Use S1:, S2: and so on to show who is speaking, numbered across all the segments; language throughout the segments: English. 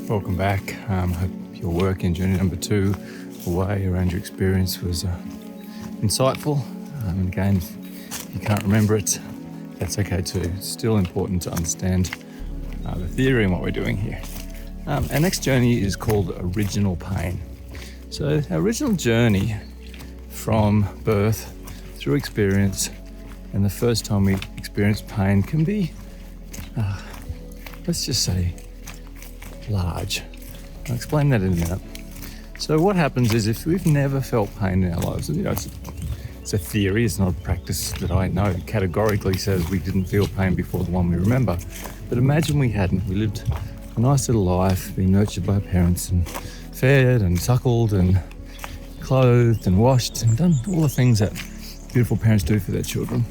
S1: Welcome back. Hope your work in journey number 2 away around your experience was insightful. And again, if you can't remember it, that's okay too. It's still important to understand the theory and what we're doing here. Our next journey is called original pain. So our original journey from birth through experience and the first time we experience pain can be, let's just say, large. I'll explain that in a minute. So what happens is if we've never felt pain in our lives, it's a theory, it's not a practice that I know categorically says we didn't feel pain before the one we remember. But imagine we hadn't. We lived a nice little life, being nurtured by our parents and fed and suckled and clothed and washed and done all the things that beautiful parents do for their children.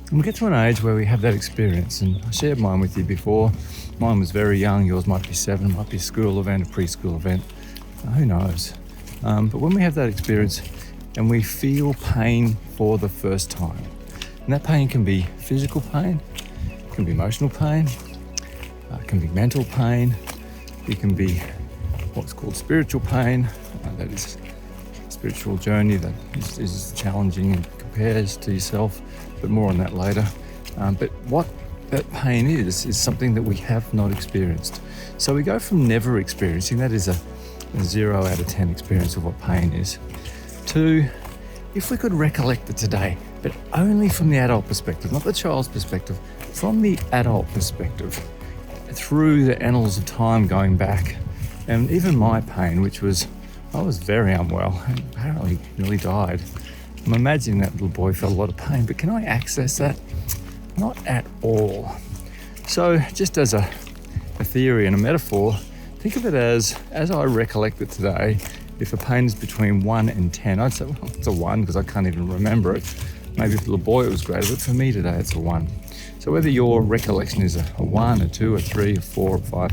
S1: And we get to an age where we have that experience, and I shared mine with you before. Mine was very young, yours might be 7, might be a school event, a preschool event, who knows. But when we have that experience and we feel pain for the first time, and that pain can be physical pain, it can be emotional pain, it can be mental pain, it can be what's called spiritual pain, that is a spiritual journey that is challenging and compares to yourself, but more on that later. But what that pain is something that we have not experienced. So we go from never experiencing, that is a 0 out of 10 experience of what pain is, to if we could recollect it today, but only from the adult perspective, not the child's perspective, from the adult perspective, through the annals of time going back. And even my pain, which was, I was very unwell and apparently nearly died. I'm imagining that little boy felt a lot of pain, but can I access that? Not at all. So just as a theory and a metaphor, think of it as I recollect it today, if a pain is between 1 and 10, I'd say, well, it's a 1 because I can't even remember it. Maybe for the little boy it was greater, but for me today it's a 1. So whether your recollection is a 1, a 2, a 3, a 4, or 5,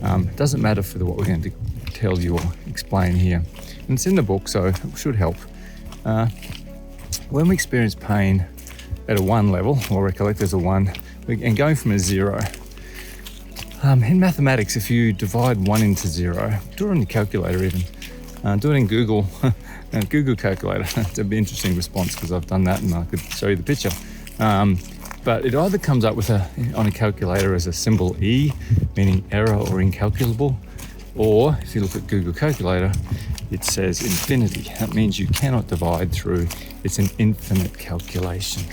S1: it doesn't matter for what we're going to tell you or explain here. And it's in the book, so it should help. When we experience pain at a 1 level, or recollect as a 1, and going from a 0, in mathematics, if you divide 1 into 0, do it on your calculator even, do it in Google, Google calculator. That'd be an interesting response because I've done that and I could show you the picture. But it either comes up with on a calculator as a symbol E, meaning error or incalculable, or if you look at Google calculator, it says infinity. That means you cannot divide through. It's an infinite calculation.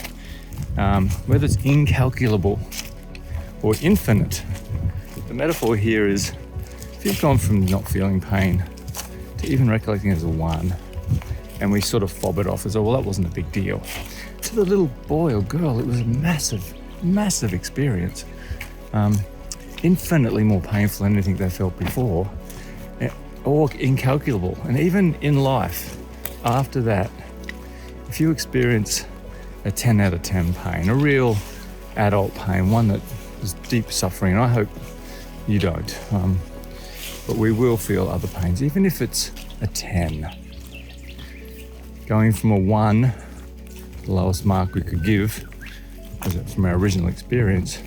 S1: Whether it's incalculable or infinite, the metaphor here is if you've gone from not feeling pain to even recollecting it as a 1, and we sort of fob it off as, oh, well, that wasn't a big deal. To the little boy or girl, it was a massive, massive experience. Infinitely more painful than anything they felt before, or incalculable. And even in life, after that, if you experience a 10 out of 10 pain, a real adult pain, one that is deep suffering, and I hope you don't, but we will feel other pains, even if it's a 10. Going from a 1, the lowest mark we could give from our original experience,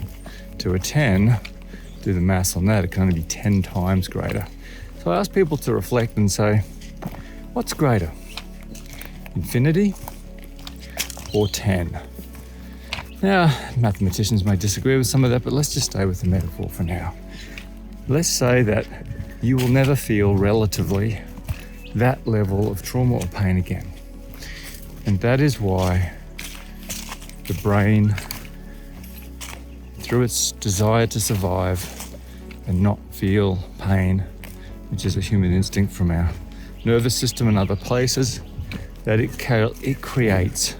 S1: to a 10, do the maths on that, it can only be 10 times greater. So I ask people to reflect and say, what's greater? Infinity or 10? Now, mathematicians may disagree with some of that, but let's just stay with the metaphor for now. Let's say that you will never feel relatively that level of trauma or pain again. And that is why the brain, through its desire to survive and not feel pain, which is a human instinct from our nervous system and other places, that it creates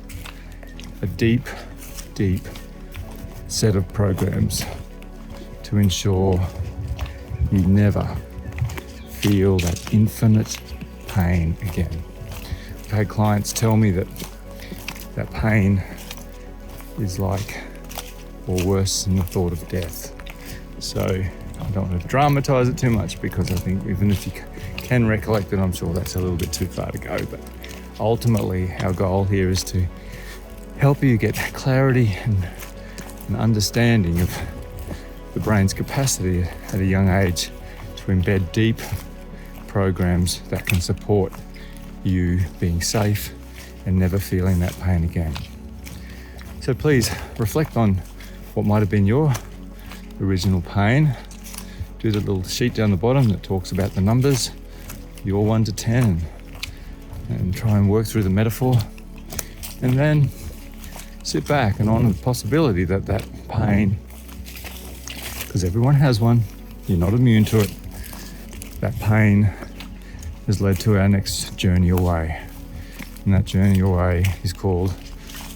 S1: a deep, deep set of programs to ensure you never feel that infinite pain again. I've had clients tell me that pain is like, or worse than the thought of death. So I don't want to dramatize it too much, because I think even if you can recollect it, I'm sure that's a little bit too far to go. But ultimately, our goal here is to help you get clarity and an understanding of the brain's capacity at a young age to embed deep programs that can support you being safe and never feeling that pain again. So please reflect on what might have been your original pain. Do the little sheet down the bottom that talks about the numbers, your 1 to 10, and try and work through the metaphor. And then sit back and honor the possibility that that pain, because everyone has one, you're not immune to it, that pain has led to our next journey away. And that journey away is called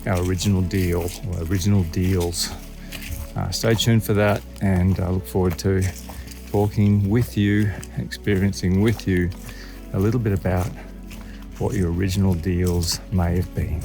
S1: our original deal, or original deals. Stay tuned for that, and I look forward to talking with you, experiencing with you a little bit about what your original deals may have been.